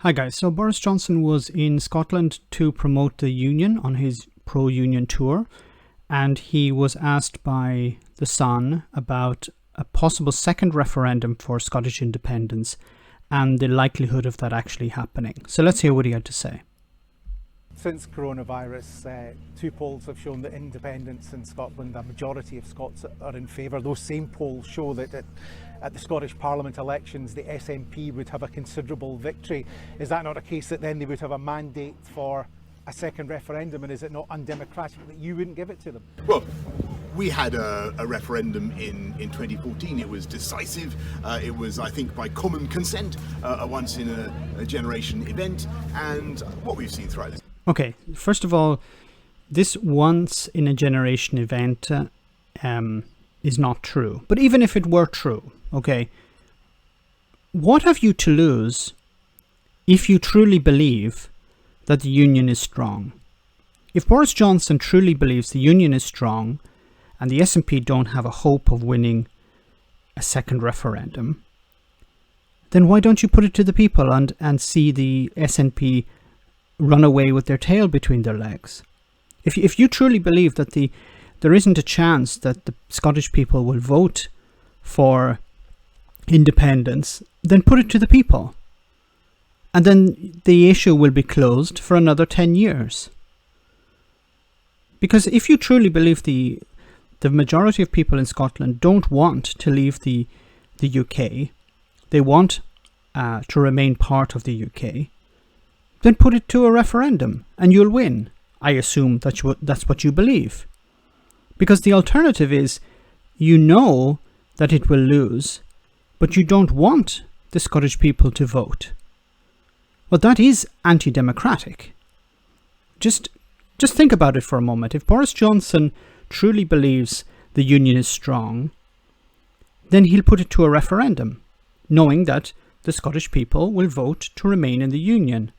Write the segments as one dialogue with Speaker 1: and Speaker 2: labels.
Speaker 1: Hi guys, so Boris Johnson was in Scotland to promote the Union on his pro-Union tour, and he was asked by The Sun about a possible second referendum for Scottish independence and the likelihood of that actually happening. So let's hear what he had to say.
Speaker 2: Since coronavirus, two polls have shown that independence in Scotland, a majority of Scots are in favour. Those same polls show that at the Scottish Parliament elections, the SNP would have a considerable victory. Is that not a case that then they would have a mandate for a second referendum, and is it not undemocratic that you wouldn't give it to them?
Speaker 3: Well, we had a referendum in 2014. It was decisive. It was, I think, by common consent, a once in a generation event, and what we've seen throughout this.
Speaker 1: Okay, first of all, this once in a generation event is not true. But even if it were true, okay, what have you to lose if you truly believe that the Union is strong? If Boris Johnson truly believes the Union is strong and the SNP don't have a hope of winning a second referendum, then why don't you put it to the people and see the SNP run away with their tail between their legs? If you truly believe that there isn't a chance that the Scottish people will vote for independence, then put it to the people. And then the issue will be closed for another 10 years. Because if you truly believe the majority of people in Scotland don't want to leave the UK, they want to remain part of the UK, then put it to a referendum and you'll win. I assume that's what you believe. Because the alternative is, you know that it will lose, but you don't want the Scottish people to vote. Well, that is anti-democratic. Just think about it for a moment. If Boris Johnson truly believes the Union is strong, then he'll put it to a referendum, knowing that the Scottish people will vote to remain in the Union.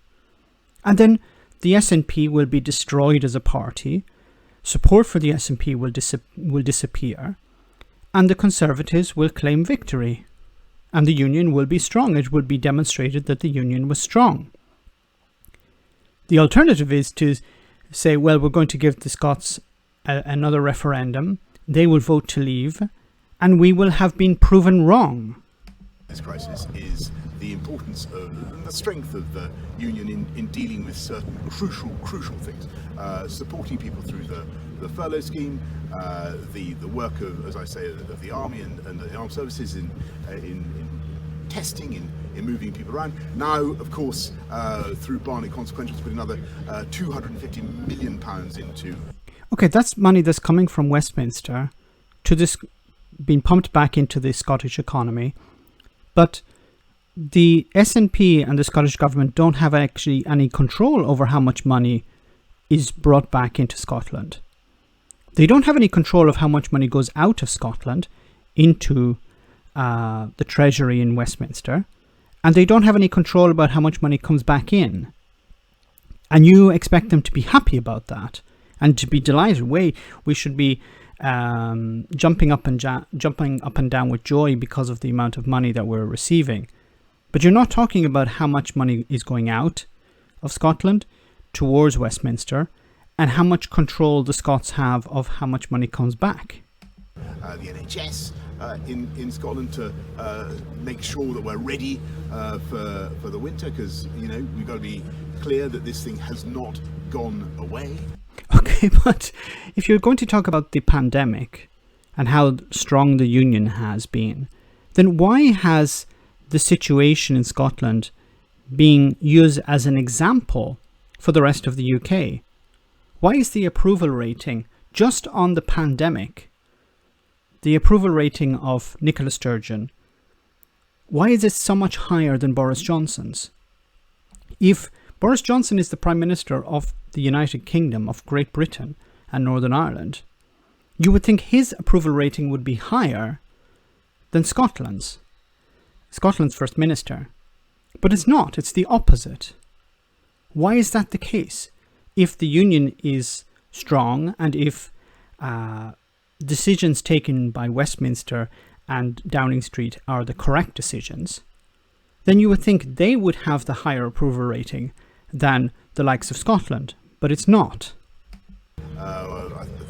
Speaker 1: And then the SNP will be destroyed as a party, support for the SNP will disappear, and the Conservatives will claim victory. And the Union will be strong. It will be demonstrated that the Union was strong. The alternative is to say, well, we're going to give the Scots another referendum, they will vote to leave, and we will have been proven wrong.
Speaker 3: This crisis is the importance of the strength of the Union in dealing with certain crucial things, supporting people through the furlough scheme, the work of, as I say, of the army and the armed services in testing, in moving people around. Now, of course, through Barney Consequential, to put another £250 million into.
Speaker 1: Okay, that's money that's coming from Westminster to this, being pumped back into the Scottish economy. But the SNP and the Scottish government don't have actually any control over how much money is brought back into Scotland. They don't have any control of how much money goes out of Scotland into the Treasury in Westminster. And they don't have any control about how much money comes back in. And you expect them to be happy about that and to be delighted. We should be jumping up and down with joy because of the amount of money that we're receiving. But you're not talking about how much money is going out of Scotland towards Westminster and how much control the Scots have of how much money comes back.
Speaker 3: The NHS in Scotland to make sure that we're ready for the winter, because we've got to be clear that this thing has not gone away.
Speaker 1: Okay, but if you're going to talk about the pandemic and how strong the Union has been, then why has the situation in Scotland being used as an example for the rest of the UK? Why is the approval rating just on the pandemic, the approval rating of Nicola Sturgeon, why is it so much higher than Boris Johnson's? If Boris Johnson is the Prime Minister of the United Kingdom of Great Britain and Northern Ireland, you would think his approval rating would be higher than Scotland's First Minister. But it's not, it's the opposite. Why is that the case? If the Union is strong and if decisions taken by Westminster and Downing Street are the correct decisions, then you would think they would have the higher approval rating than the likes of Scotland, but it's not.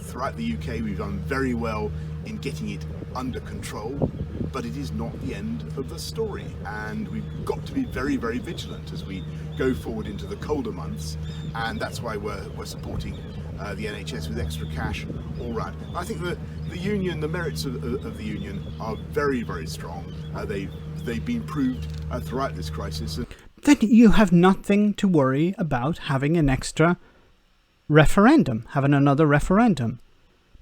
Speaker 3: Throughout the UK, we've done very well in getting it under control, but it is not the end of the story, and we've got to be very, very vigilant as we go forward into the colder months, and that's why we're supporting the NHS with extra cash all round. I think the union, the merits of the union are very, very strong. They've been proved throughout this crisis.
Speaker 1: Then you have nothing to worry about having an extra referendum, having another referendum,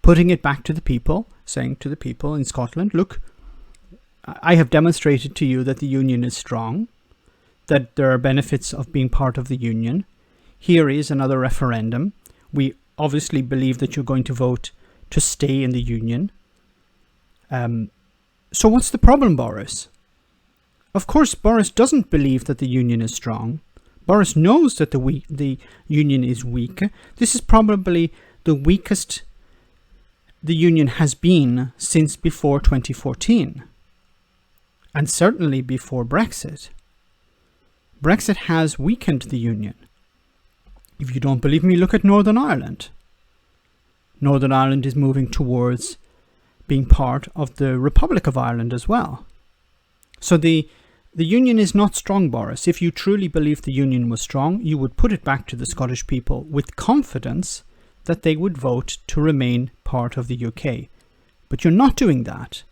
Speaker 1: putting it back to the people, saying to the people in Scotland, look, I have demonstrated to you that the union is strong, that there are benefits of being part of the union. Here is another referendum. We obviously believe that you're going to vote to stay in the union. So what's the problem, Boris? Of course, Boris doesn't believe that the union is strong. Boris knows that the union is weak. This is probably the weakest the union has been since before 2014. And certainly before Brexit. Brexit has weakened the union. If you don't believe me, look at Northern Ireland. Northern Ireland is moving towards being part of the Republic of Ireland as well. So the union is not strong, Boris. If you truly believed the union was strong, you would put it back to the Scottish people with confidence that they would vote to remain part of the UK. But you're not doing that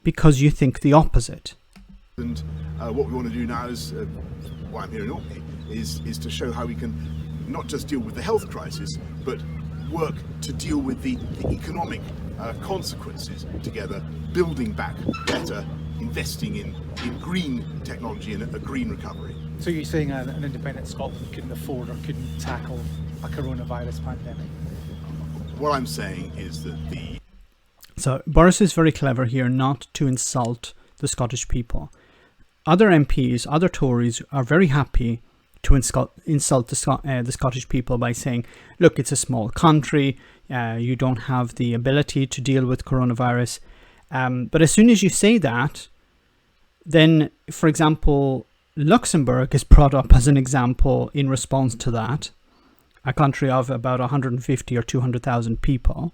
Speaker 1: because you think the opposite.
Speaker 3: And what we want to do now is, why I'm here in Orkney, is to show how we can not just deal with the health crisis, but work to deal with the economic consequences together, building back better, investing in green technology and a green recovery.
Speaker 2: So you're saying an independent Scotland couldn't afford or couldn't tackle a coronavirus pandemic?
Speaker 3: What I'm saying is that
Speaker 1: So Boris is very clever here not to insult the Scottish people. Other MPs, other Tories are very happy to insult the Scottish people by saying, look, it's a small country, you don't have the ability to deal with coronavirus. But as soon as you say that, then, for example, Luxembourg is brought up as an example in response to that, a country of about 150 or 200,000 people.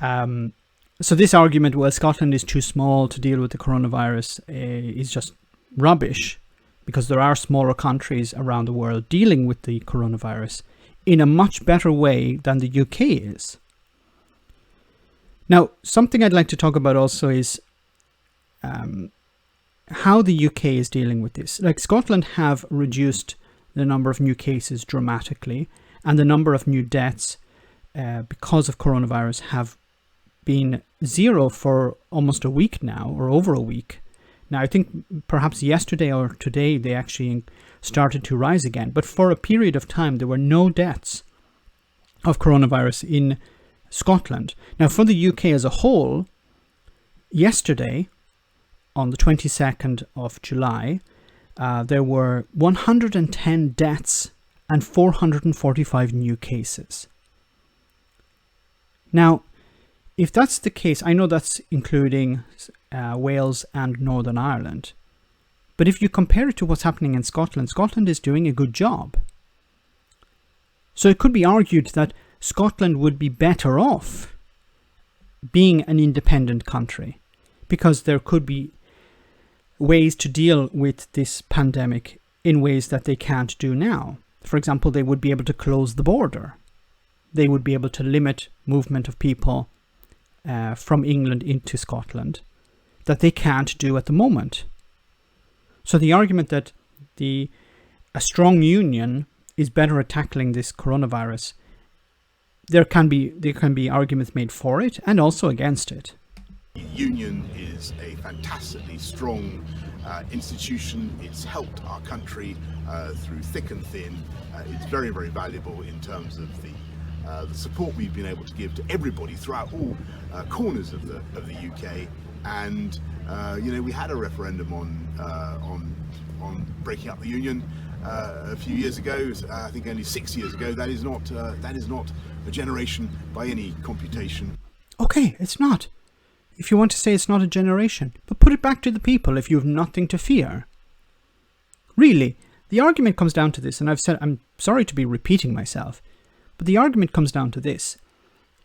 Speaker 1: So this argument, well, Scotland is too small to deal with the coronavirus, is just rubbish, because there are smaller countries around the world dealing with the coronavirus in a much better way than the UK is. Now, something I'd like to talk about also is how the UK is dealing with this. Like, Scotland have reduced the number of new cases dramatically, and the number of new deaths because of coronavirus have been zero for almost a week now, or over a week. Now, I think perhaps yesterday or today they actually started to rise again, but for a period of time there were no deaths of coronavirus in Scotland. Now, for the UK as a whole, yesterday, on the 22nd of July, there were 110 deaths and 445 new cases. Now, if that's the case, I know that's including Wales and Northern Ireland, but if you compare it to what's happening in Scotland, Scotland is doing a good job. So it could be argued that Scotland would be better off being an independent country, because there could be ways to deal with this pandemic in ways that they can't do now. For example, they would be able to close the border. They would be able to limit movement of people from England into Scotland that they can't do at the moment. So the argument that a strong union is better at tackling this coronavirus, there can be arguments made for it and also against it.
Speaker 3: the union is a fantastically strong institution. It's helped our country through thick and thin. It's very, very valuable in terms of the support we've been able to give to everybody throughout all corners of the UK. And you know, we had a referendum on breaking up the union a few years ago. I think only 6 years ago. That is not a generation by any computation.
Speaker 1: Okay, it's not. if you want to say it's not a generation, but put it back to the people if you have nothing to fear. Really, the argument comes down to this, and I'm sorry to be repeating myself, but the argument comes down to this.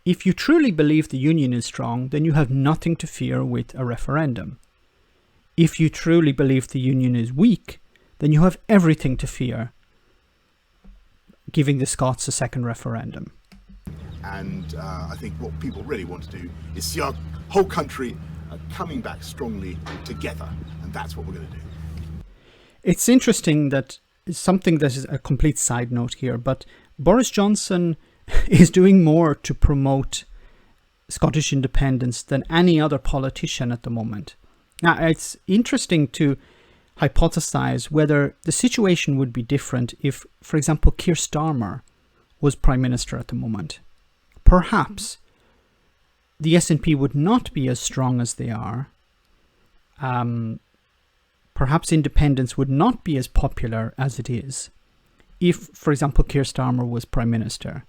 Speaker 1: If you truly believe the union is strong, then you have nothing to fear with a referendum. If you truly believe the union is weak, then you have everything to fear giving the Scots a second referendum.
Speaker 3: And I think what people really want to do is see our whole country coming back strongly together, and that's what we're going to do.
Speaker 1: It's interesting that something that is a complete side note here, but Boris Johnson is doing more to promote Scottish independence than any other politician at the moment. Now, it's interesting to hypothesize whether the situation would be different if, for example, Keir Starmer was Prime Minister at the moment. Perhaps the SNP would not be as strong as they are. Perhaps independence would not be as popular as it is if, for example, Keir Starmer was Prime Minister.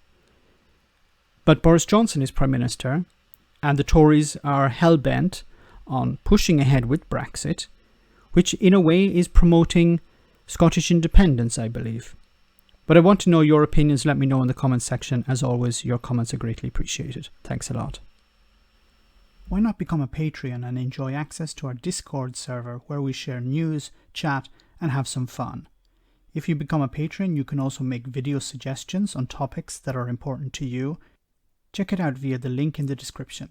Speaker 1: But Boris Johnson is Prime Minister, and the Tories are hell-bent on pushing ahead with Brexit, which in a way is promoting Scottish independence, I believe. But I want to know your opinions. Let me know in the comments section. As always, your comments are greatly appreciated. Thanks a lot. Why not become a Patreon and enjoy access to our Discord server where we share news, chat, and have some fun? If you become a patron, you can also make video suggestions on topics that are important to you. Check it out via the link in the description.